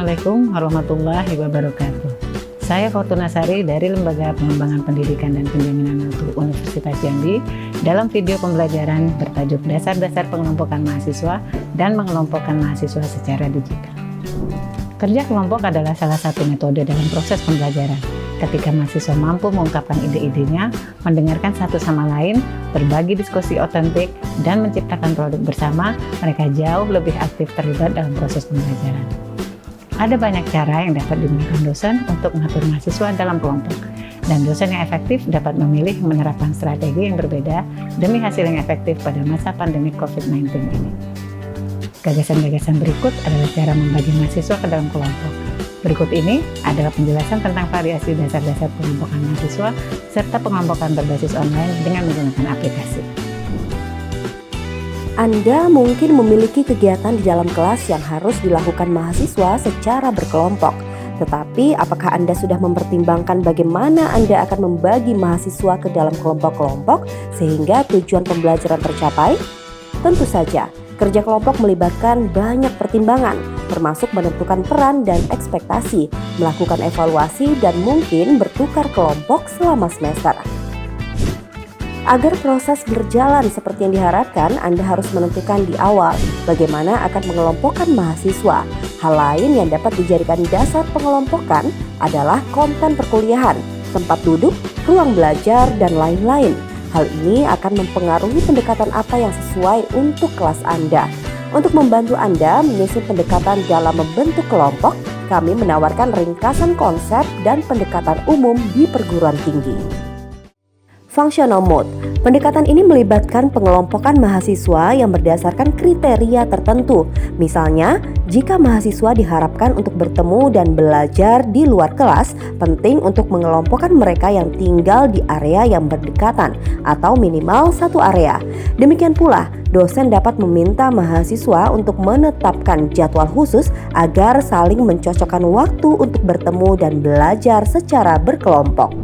Assalamualaikum warahmatullahi wabarakatuh. Saya Fortuna Sari dari Lembaga Pengembangan Pendidikan dan Penjaminan Mutu Universitas Jambi dalam video pembelajaran bertajuk Dasar-Dasar Pengelompokan Mahasiswa dan Mengelompokkan Mahasiswa Secara Digital. Kerja kelompok adalah salah satu metode dalam proses pembelajaran. Ketika mahasiswa mampu mengungkapkan ide-idenya, mendengarkan satu sama lain, berbagi diskusi otentik, dan menciptakan produk bersama, mereka jauh lebih aktif terlibat dalam proses pembelajaran. Ada banyak cara yang dapat digunakan dosen untuk mengatur mahasiswa dalam kelompok, dan dosen yang efektif dapat memilih menerapkan strategi yang berbeda demi hasil yang efektif pada masa pandemi COVID-19 ini. Gagasan-gagasan berikut adalah cara membagi mahasiswa ke dalam kelompok. Berikut ini adalah penjelasan tentang variasi dasar-dasar pengelompokan mahasiswa serta pengelompokan berbasis online dengan menggunakan aplikasi. Anda mungkin memiliki kegiatan di dalam kelas yang harus dilakukan mahasiswa secara berkelompok. Tetapi apakah Anda sudah mempertimbangkan bagaimana Anda akan membagi mahasiswa ke dalam kelompok-kelompok sehingga tujuan pembelajaran tercapai? Tentu saja, kerja kelompok melibatkan banyak pertimbangan, termasuk menentukan peran dan ekspektasi, melakukan evaluasi, dan mungkin bertukar kelompok selama semester. Agar proses berjalan seperti yang diharapkan, Anda harus menentukan di awal bagaimana akan mengelompokkan mahasiswa. Hal lain yang dapat dijadikan dasar pengelompokan adalah konten perkuliahan, tempat duduk, ruang belajar, dan lain-lain. Hal ini akan mempengaruhi pendekatan apa yang sesuai untuk kelas Anda. Untuk membantu Anda menyusun pendekatan dalam membentuk kelompok, kami menawarkan ringkasan konsep dan pendekatan umum di perguruan tinggi. Functional Mode. Pendekatan ini melibatkan pengelompokan mahasiswa yang berdasarkan kriteria tertentu. Misalnya, jika mahasiswa diharapkan untuk bertemu dan belajar di luar kelas, penting untuk mengelompokkan mereka yang tinggal di area yang berdekatan atau minimal satu area. Demikian pula, dosen dapat meminta mahasiswa untuk menetapkan jadwal khusus agar saling mencocokkan waktu untuk bertemu dan belajar secara berkelompok.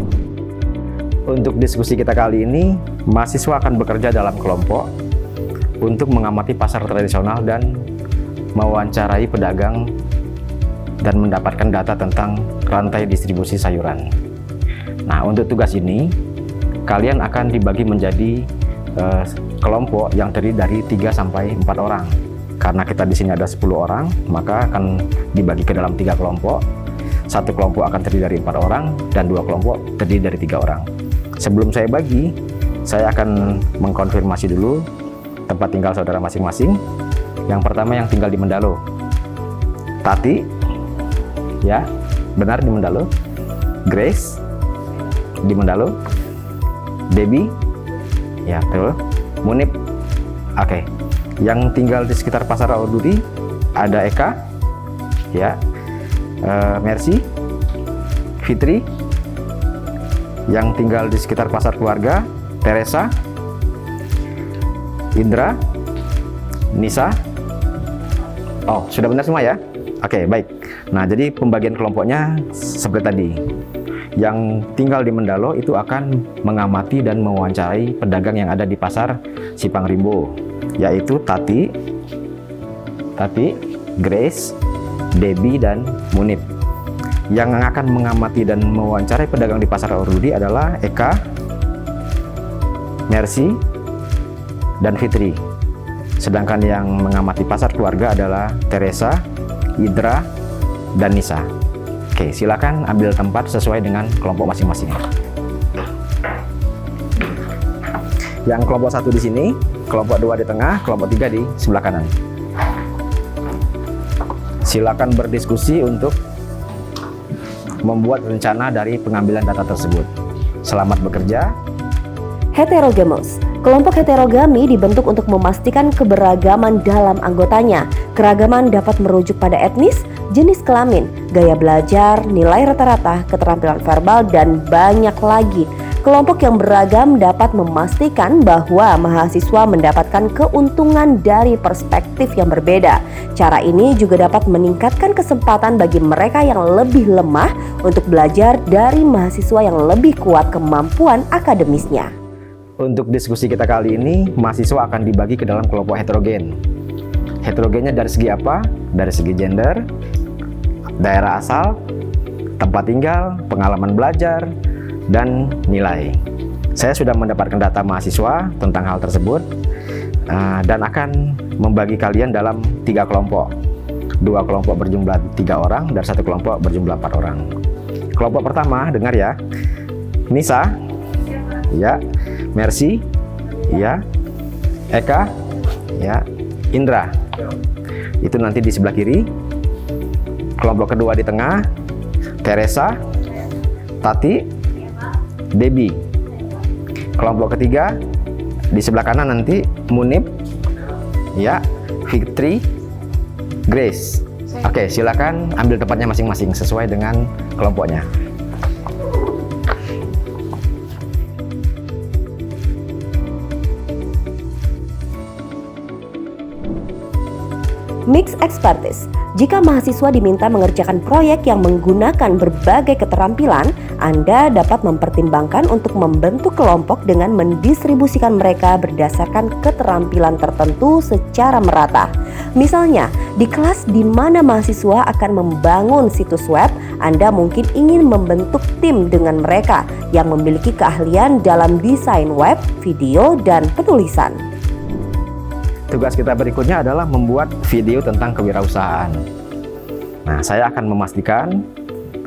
Untuk diskusi kita kali ini, mahasiswa akan bekerja dalam kelompok untuk mengamati pasar tradisional dan mewawancarai pedagang dan mendapatkan data tentang rantai distribusi sayuran. Nah, untuk tugas ini, kalian akan dibagi menjadi kelompok yang terdiri dari 3 sampai 4 orang. Karena kita di sini ada 10 orang, maka akan dibagi ke dalam 3 kelompok. Satu kelompok akan terdiri dari 4 orang dan 2 kelompok terdiri dari 3 orang. Sebelum saya bagi, saya akan mengkonfirmasi dulu tempat tinggal saudara masing-masing. Yang pertama yang tinggal di Mendalo, Tati, ya benar di Mendalo. Grace di Mendalo. Debbie, ya betul. Munib, oke. Yang tinggal di sekitar Pasar Rawabudi ada Eka, ya, Mercy, Fitri. Yang tinggal di sekitar Pasar Keluarga, Teresa, Indra, Nisa. Oh, sudah benar semua ya? Oke, baik. Nah, jadi pembagian kelompoknya seperti tadi. Yang tinggal di Mendalo itu akan mengamati dan mewawancarai pedagang yang ada di Pasar Simpang Rimbo, yaitu Tati, Grace, Debbie, dan Munib. Yang akan mengamati dan mewawancarai pedagang di Pasar Rawabudi adalah Eka, Mercy, dan Fitri. Sedangkan yang mengamati Pasar Keluarga adalah Teresa, Indra, dan Nisa. Oke, silakan ambil tempat sesuai dengan kelompok masing-masing. Yang kelompok 1 di sini, kelompok 2 di tengah, kelompok 3 di sebelah kanan. Silakan berdiskusi untuk membuat rencana dari pengambilan data tersebut. Selamat bekerja. Heterogemus. Kelompok heterogami dibentuk untuk memastikan keberagaman dalam anggotanya. Keragaman dapat merujuk pada etnis, jenis kelamin, gaya belajar, nilai rata-rata, keterampilan verbal, dan banyak lagi. Kelompok yang beragam dapat memastikan bahwa mahasiswa mendapatkan keuntungan dari perspektif yang berbeda. Cara ini juga dapat meningkatkan kesempatan bagi mereka yang lebih lemah untuk belajar dari mahasiswa yang lebih kuat kemampuan akademisnya. Untuk diskusi kita kali ini, mahasiswa akan dibagi ke dalam kelompok heterogen. Heterogennya dari segi apa? Dari segi gender, daerah asal, tempat tinggal, pengalaman belajar, dan nilai. Saya sudah mendapatkan data mahasiswa tentang hal tersebut dan akan membagi kalian dalam 3 kelompok. 2 kelompok berjumlah 3 orang dan 1 kelompok berjumlah 4 orang. Kelompok pertama, dengar ya. Nisa, ya. Mercy, ya. Eka, ya. Indra. Itu nanti di sebelah kiri. Kelompok kedua di tengah, Teresa, Tati, Debbie. Kelompok ketiga di sebelah kanan nanti Munib, ya, Fitri, Grace. Oke, silakan ambil tempatnya masing-masing sesuai dengan kelompoknya. Mix expertise. Jika mahasiswa diminta mengerjakan proyek yang menggunakan berbagai keterampilan, Anda dapat mempertimbangkan untuk membentuk kelompok dengan mendistribusikan mereka berdasarkan keterampilan tertentu secara merata. Misalnya, di kelas di mana mahasiswa akan membangun situs web, Anda mungkin ingin membentuk tim dengan mereka yang memiliki keahlian dalam desain web, video, dan penulisan. Tugas kita berikutnya adalah membuat video tentang kewirausahaan. Nah, saya akan memastikan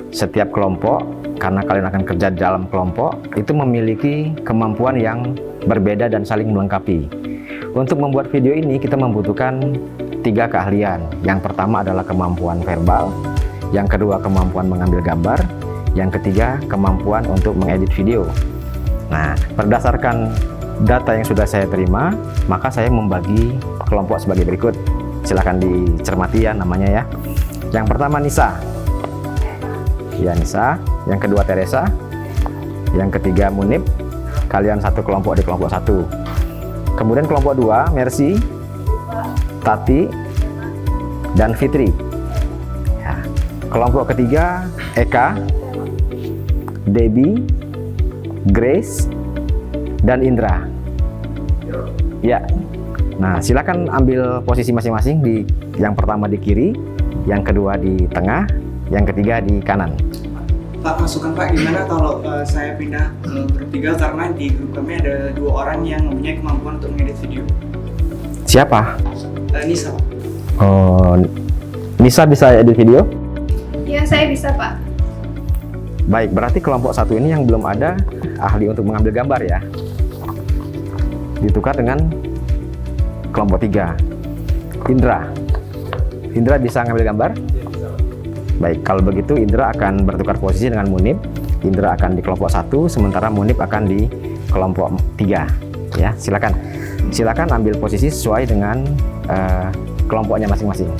setiap kelompok, karena kalian akan kerja dalam kelompok, itu memiliki kemampuan yang berbeda dan saling melengkapi. Untuk membuat video ini, kita membutuhkan 3 keahlian. Yang pertama adalah kemampuan verbal, yang kedua kemampuan mengambil gambar, yang ketiga kemampuan untuk mengedit video. Nah, berdasarkan data yang sudah saya terima, maka saya membagi kelompok sebagai berikut. Silahkan dicermati ya namanya ya. Yang pertama Nisa. Ya, Nisa. Yang kedua Teresa. Yang ketiga Munib. Kalian satu kelompok di kelompok 1. Kemudian kelompok 2 Mercy, Tati, dan Fitri. Ya. Kelompok ketiga Eka, Debbie, Grace, dan Indra. Ya. Nah, silakan ambil posisi masing-masing. Di yang pertama di kiri, yang kedua di tengah, yang ketiga di kanan. Pak, masukan Pak, gimana kalau saya pindah ke grup 3 karena di grup kami ada 2 orang yang mempunyai kemampuan untuk mengedit video. Siapa? Nisa. Oh, Nisa bisa edit video? Ya, saya bisa, Pak. Baik, berarti kelompok 1 ini yang belum ada ahli untuk mengambil gambar ya. Ditukar dengan kelompok 3. Indra. Indra bisa ngambil gambar? Baik, kalau begitu Indra akan bertukar posisi dengan Munib. Indra akan di kelompok 1, sementara Munib akan di kelompok 3. Ya, silakan. Silakan ambil posisi sesuai dengan kelompoknya masing-masing.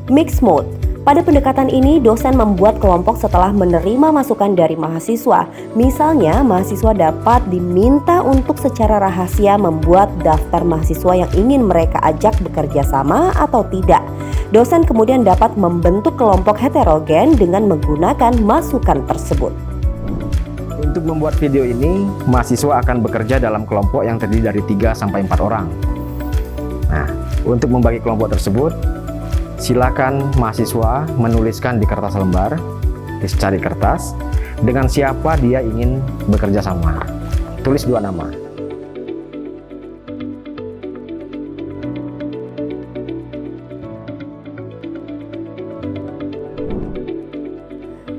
Mix mode. Pada pendekatan ini, dosen membuat kelompok setelah menerima masukan dari mahasiswa. Misalnya, mahasiswa dapat diminta untuk secara rahasia membuat daftar mahasiswa yang ingin mereka ajak bekerja sama atau tidak. Dosen kemudian dapat membentuk kelompok heterogen dengan menggunakan masukan tersebut. Untuk membuat video ini, mahasiswa akan bekerja dalam kelompok yang terdiri dari 3 sampai 4 orang. Nah, untuk membagi kelompok tersebut, silakan mahasiswa menuliskan di kertas lembar, dicari kertas, dengan siapa dia ingin bekerja sama. Tulis 2 nama.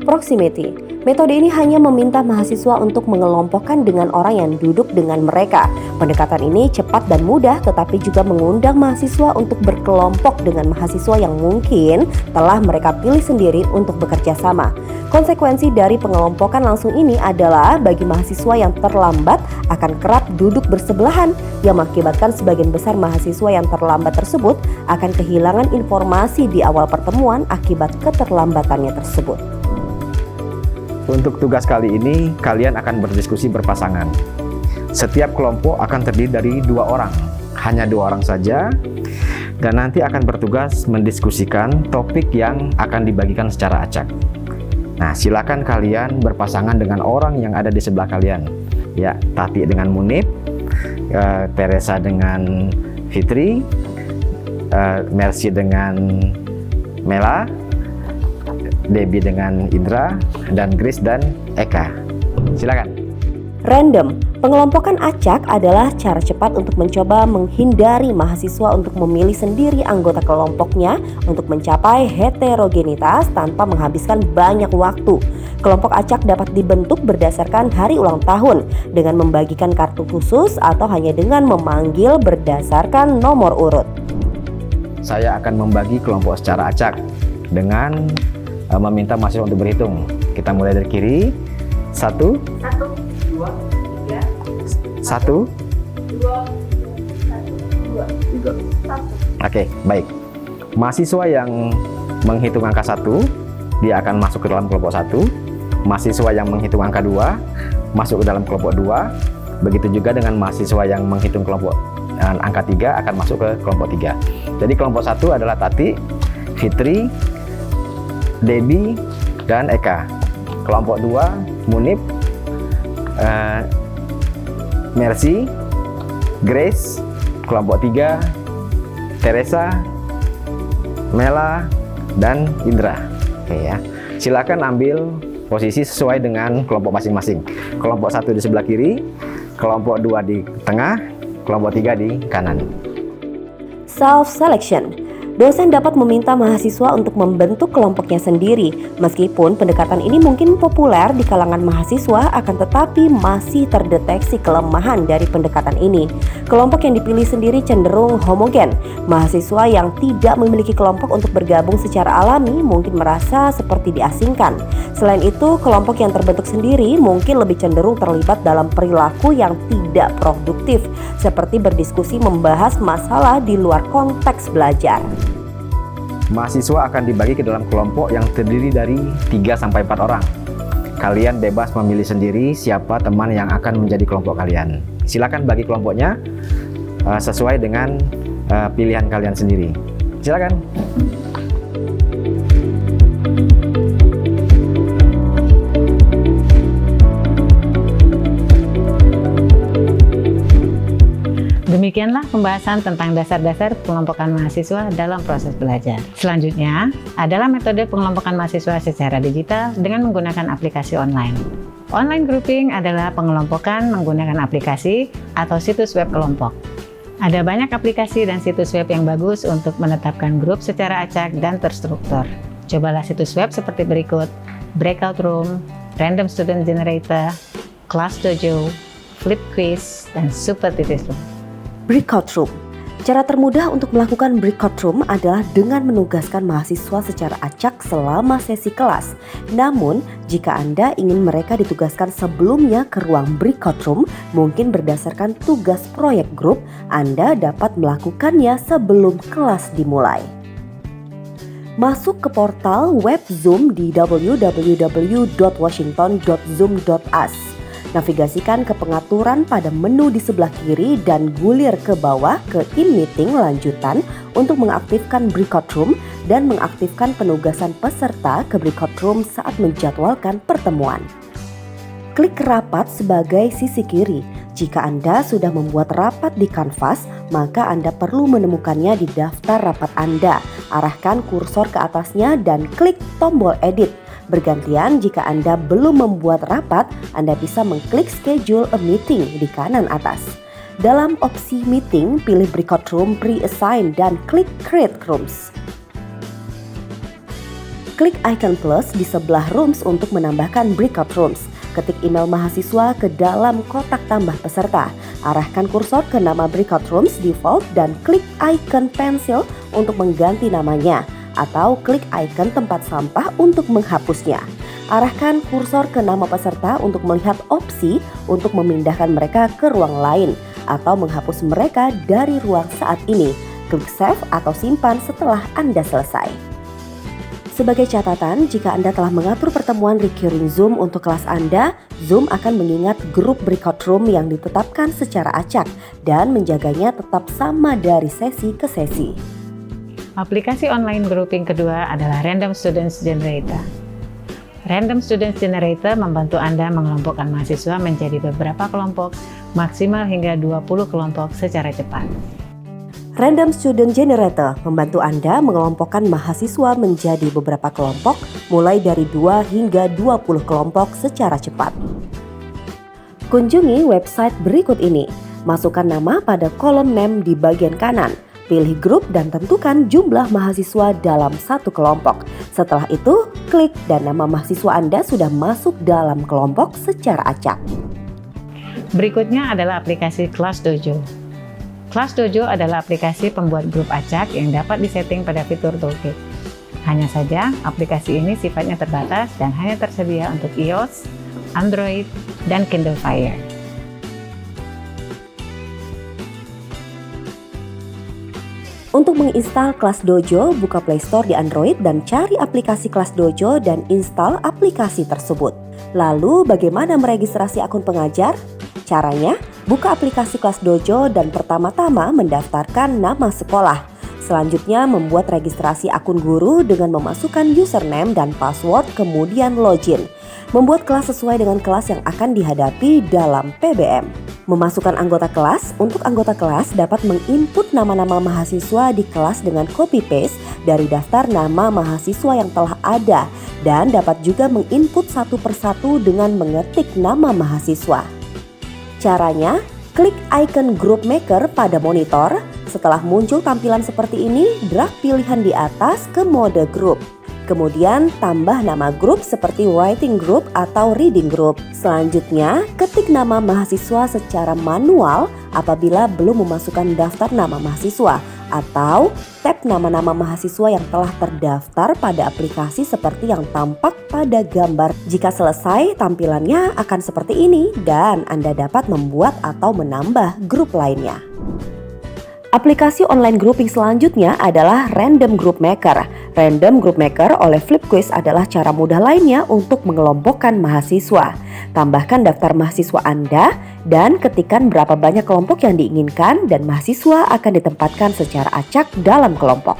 Proximity. Metode ini hanya meminta mahasiswa untuk mengelompokkan dengan orang yang duduk dengan mereka. Pendekatan ini cepat dan mudah, tetapi juga mengundang mahasiswa untuk berkelompok dengan mahasiswa yang mungkin telah mereka pilih sendiri untuk bekerja sama. Konsekuensi dari pengelompokan langsung ini adalah bagi mahasiswa yang terlambat akan kerap duduk bersebelahan, yang mengakibatkan sebagian besar mahasiswa yang terlambat tersebut akan kehilangan informasi di awal pertemuan akibat keterlambatannya tersebut. Untuk tugas kali ini, kalian akan berdiskusi berpasangan. Setiap kelompok akan terdiri dari 2 orang, hanya 2 orang saja, dan nanti akan bertugas mendiskusikan topik yang akan dibagikan secara acak. Nah, silakan kalian berpasangan dengan orang yang ada di sebelah kalian. Ya, Tati dengan Munib, Teresa dengan Fitri, Mercy dengan Mela, Debbie dengan Indra, dan Grace dan Eka. Silakan. Random, pengelompokan acak adalah cara cepat untuk mencoba menghindari mahasiswa untuk memilih sendiri anggota kelompoknya untuk mencapai heterogenitas tanpa menghabiskan banyak waktu. Kelompok acak dapat dibentuk berdasarkan hari ulang tahun dengan membagikan kartu khusus atau hanya dengan memanggil berdasarkan nomor urut. Saya akan membagi kelompok secara acak dengan meminta mahasiswa untuk berhitung. Kita mulai dari kiri. 1, 2, 3, 1, 2, 3. Oke, baik. Mahasiswa yang menghitung angka 1, dia akan masuk ke dalam kelompok 1. Mahasiswa yang menghitung angka 2, masuk ke dalam kelompok 2. Begitu juga dengan mahasiswa yang menghitung kelompok angka 3 akan masuk ke kelompok 3. Jadi kelompok 1 adalah Tati, Fitri, Debbie, dan Eka. Kelompok 2 Munib, Mercy, Grace. Kelompok 3 Teresa, Mela, dan Indra. Oke ya. Silakan ambil posisi sesuai dengan kelompok masing-masing. Kelompok 1 di sebelah kiri, kelompok 2 di tengah, kelompok 3 di kanan. Self-selection. Dosen dapat meminta mahasiswa untuk membentuk kelompoknya sendiri. Meskipun pendekatan ini mungkin populer di kalangan mahasiswa, akan tetapi masih terdeteksi kelemahan dari pendekatan ini. Kelompok yang dipilih sendiri cenderung homogen. Mahasiswa yang tidak memiliki kelompok untuk bergabung secara alami mungkin merasa seperti diasingkan. Selain itu, kelompok yang terbentuk sendiri mungkin lebih cenderung terlibat dalam perilaku yang tidak produktif, seperti berdiskusi membahas masalah di luar konteks belajar. Mahasiswa akan dibagi ke dalam kelompok yang terdiri dari 3-4 orang. Kalian bebas memilih sendiri siapa teman yang akan menjadi kelompok kalian. Silakan bagi kelompoknya sesuai dengan pilihan kalian sendiri. Silakan. Demikianlah pembahasan tentang dasar-dasar pengelompokan mahasiswa dalam proses belajar. Selanjutnya adalah metode pengelompokan mahasiswa secara digital dengan menggunakan aplikasi online. Online grouping adalah pengelompokan menggunakan aplikasi atau situs web kelompok. Ada banyak aplikasi dan situs web yang bagus untuk menetapkan grup secara acak dan terstruktur. Cobalah situs web seperti berikut: Breakout Room, Random Student Generator, Class Dojo, Flip Quiz, dan Super Titis Room. Breakout Room. Cara termudah untuk melakukan breakout room adalah dengan menugaskan mahasiswa secara acak selama sesi kelas. Namun, jika Anda ingin mereka ditugaskan sebelumnya ke ruang breakout room, mungkin berdasarkan tugas proyek grup, Anda dapat melakukannya sebelum kelas dimulai. Masuk ke portal web Zoom di www.washington.zoom.us. Navigasikan ke pengaturan pada menu di sebelah kiri dan gulir ke bawah ke in-meeting lanjutan untuk mengaktifkan breakout room dan mengaktifkan penugasan peserta ke breakout room saat menjadwalkan pertemuan. Klik rapat sebagai sisi kiri. Jika Anda sudah membuat rapat di kanvas, maka Anda perlu menemukannya di daftar rapat Anda. Arahkan kursor ke atasnya dan klik tombol edit. Bergantian, jika Anda belum membuat rapat, Anda bisa mengklik schedule a meeting di kanan atas. Dalam opsi meeting, pilih breakout room pre-assign dan klik create rooms. Klik icon plus di sebelah rooms untuk menambahkan breakout rooms. Ketik email mahasiswa ke dalam kotak tambah peserta. Arahkan kursor ke nama breakout rooms default dan klik icon pensil untuk mengganti namanya, atau klik icon tempat sampah untuk menghapusnya. Arahkan kursor ke nama peserta untuk melihat opsi untuk memindahkan mereka ke ruang lain atau menghapus mereka dari ruang saat ini. Klik save atau simpan setelah Anda selesai. Sebagai catatan, jika Anda telah mengatur pertemuan recurring Zoom untuk kelas Anda, Zoom akan mengingat grup breakout room yang ditetapkan secara acak dan menjaganya tetap sama dari sesi ke sesi. Aplikasi online grouping kedua adalah Random Students Generator. Random Students Generator membantu Anda mengelompokkan mahasiswa menjadi beberapa kelompok, maksimal hingga 20 kelompok secara cepat. Random Student Generator membantu Anda mengelompokkan mahasiswa menjadi beberapa kelompok mulai dari 2 hingga 20 kelompok secara cepat. Kunjungi website berikut ini. Masukkan nama pada kolom name di bagian kanan. Pilih grup dan tentukan jumlah mahasiswa dalam satu kelompok. Setelah itu, klik dan nama mahasiswa Anda sudah masuk dalam kelompok secara acak. Berikutnya adalah aplikasi Class Dojo. Class Dojo adalah aplikasi pembuat grup acak yang dapat disetting pada fitur toolkit. Hanya saja, aplikasi ini sifatnya terbatas dan hanya tersedia untuk iOS, Android, dan Kindle Fire. Untuk menginstal Class Dojo, buka Play Store di Android dan cari aplikasi Class Dojo dan install aplikasi tersebut. Lalu, bagaimana meregistrasi akun pengajar? Caranya, buka aplikasi Class Dojo dan pertama-tama mendaftarkan nama sekolah. Selanjutnya, membuat registrasi akun guru dengan memasukkan username dan password, kemudian login. Membuat kelas sesuai dengan kelas yang akan dihadapi dalam PBM. Memasukkan anggota kelas. Untuk anggota kelas dapat menginput nama-nama mahasiswa di kelas dengan copy-paste dari daftar nama mahasiswa yang telah ada dan dapat juga menginput satu persatu dengan mengetik nama mahasiswa. Caranya, klik icon Group Maker pada monitor. Setelah muncul tampilan seperti ini, drag pilihan di atas ke mode grup. Kemudian tambah nama grup seperti writing group atau reading group. Selanjutnya, ketik nama mahasiswa secara manual apabila belum memasukkan daftar nama mahasiswa, atau tap nama-nama mahasiswa yang telah terdaftar pada aplikasi seperti yang tampak pada gambar. Jika selesai, tampilannya akan seperti ini dan Anda dapat membuat atau menambah grup lainnya. Aplikasi online grouping selanjutnya adalah Random Group Maker. Random Group Maker oleh Flipquiz adalah cara mudah lainnya untuk mengelompokkan mahasiswa. Tambahkan daftar mahasiswa Anda dan ketikkan berapa banyak kelompok yang diinginkan dan mahasiswa akan ditempatkan secara acak dalam kelompok.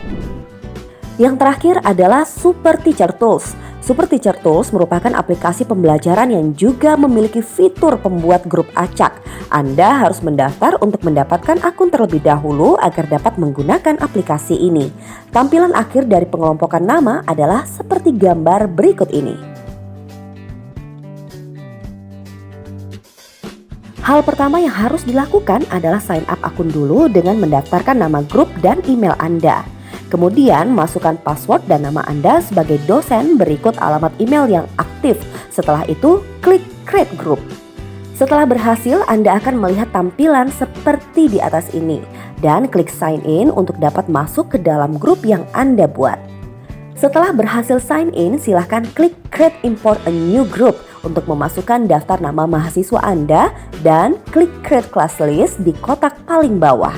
Yang terakhir adalah Super Teacher Tools. Super Teacher Tools merupakan aplikasi pembelajaran yang juga memiliki fitur pembuat grup acak. Anda harus mendaftar untuk mendapatkan akun terlebih dahulu agar dapat menggunakan aplikasi ini. Tampilan akhir dari pengelompokan nama adalah seperti gambar berikut ini. Hal pertama yang harus dilakukan adalah sign up akun dulu dengan mendaftarkan nama grup dan email Anda. Kemudian masukkan password dan nama Anda sebagai dosen berikut alamat email yang aktif. Setelah itu klik create group. Setelah berhasil, Anda akan melihat tampilan seperti di atas ini dan klik sign in untuk dapat masuk ke dalam grup yang Anda buat. Setelah berhasil sign in, silahkan klik create import a new group untuk memasukkan daftar nama mahasiswa Anda dan klik create class list di kotak paling bawah.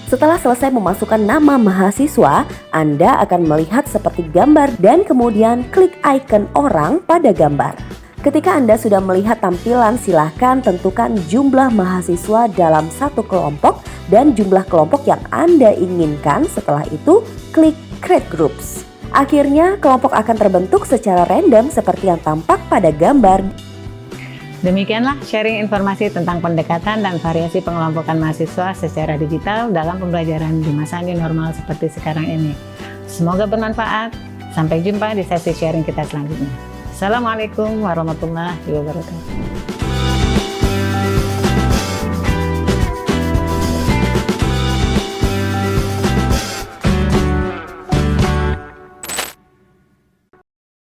Setelah selesai memasukkan nama mahasiswa, Anda akan melihat seperti gambar dan kemudian klik icon orang pada gambar. Ketika Anda sudah melihat tampilan, silahkan tentukan jumlah mahasiswa dalam satu kelompok dan jumlah kelompok yang Anda inginkan. Setelah itu, klik create groups. Akhirnya, kelompok akan terbentuk secara random seperti yang tampak pada gambar. Demikianlah sharing informasi tentang pendekatan dan variasi pengelompokan mahasiswa secara digital dalam pembelajaran di masa new normal seperti sekarang ini. Semoga bermanfaat. Sampai jumpa di sesi sharing kita selanjutnya. Assalamualaikum warahmatullahi wabarakatuh.